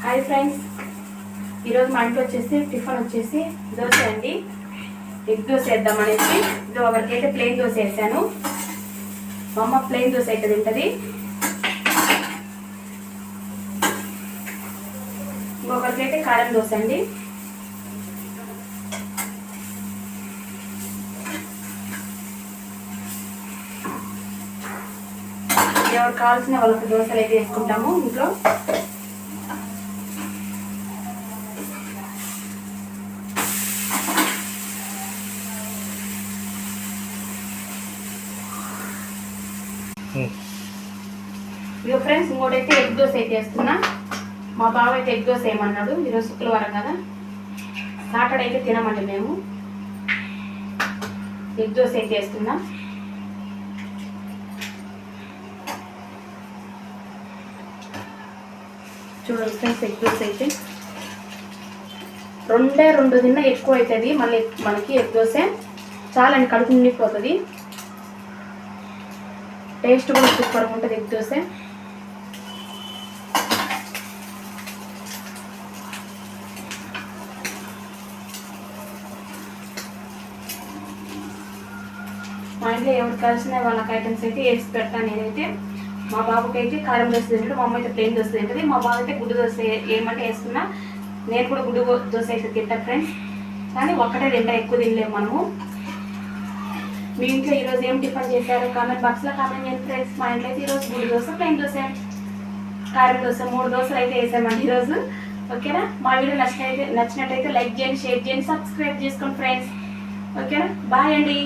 Hi friends, ఈరోజు మా ఇంట్లో వచ్చేసి టిఫిన్ వచ్చేసి దోశ అండి. ఎగ్ దోశ వేద్దాం అనేసి ఒకరికైతే ప్లెయిన్ దోశ వేసాను. మా అమ్మ ప్లెయిన్ దోశ అయితే తింటుంది, ఇంకొకరికైతే కారం దోశ అండి. ఎవరు కావాల్సిన వాళ్ళకి దోశలు అయితే వేసుకుంటాము ఇంట్లో. ఇక ఫ్రెండ్స్, ఇంకోటైతే ఎగ్ దోశ అయితే వేస్తున్నా. మా బావ అయితే ఎగ్ దోశ వేయమన్నాడు. ఈరోజు శుక్రవారం కదా, సాటర్డే అయితే తినమండి మేము. ఎగ్ దోశ అయితే వేస్తున్నా. చూడండి ఫ్రెండ్స్, ఎగ్ దోశ అయితే రెండు తిన్నా ఎక్కువ అవుతుంది. మళ్ళీ మనకి ఎగ్ దోశ చాలా అని కడుపు నిండిపోతుంది. టేస్ట్ కూడా సూపర్గా ఉంటుంది ఎగ్ దోశ. మా ఇంట్లో ఎవరికి కలిసిన వాళ్ళకి ఐటమ్స్ అయితే వేసి పెడతాను నేనైతే. మా బాబుకి అయితే కారం దోశ తింటాడు, మా అమ్మ అయితే ప్లెయిన్ దోశ తింటుంది. మా బాబు అయితే గుడ్డు దోశ ఏమంటే వేస్తున్నా. నేను కూడా గుడ్డు దోశ అయితే తింటాను ఫ్రెండ్స్, కానీ ఒక్కటే తింటా, ఎక్కువ తినలేము మనము. మీ ఇంట్లో ఈరోజు ఏం టిఫిన్ చేశారు కామెంట్ బాక్స్లో కామెంట్ చేయండి ఫ్రెండ్స్. మా ఇంట్లో అయితే ఈరోజు గుడ్డు దోశ, ప్లెయిన్ దోశ, కారం దోశ 3 దోశలు అయితే వేసామండి ఈరోజు. ఓకేనా? మా వీడియో నచ్చినట్టయితే లైక్ చేయండి, షేర్ చేయండి, సబ్స్క్రైబ్ చేసుకోండి ఫ్రెండ్స్. ఓకేనా? బాయ్ అండి.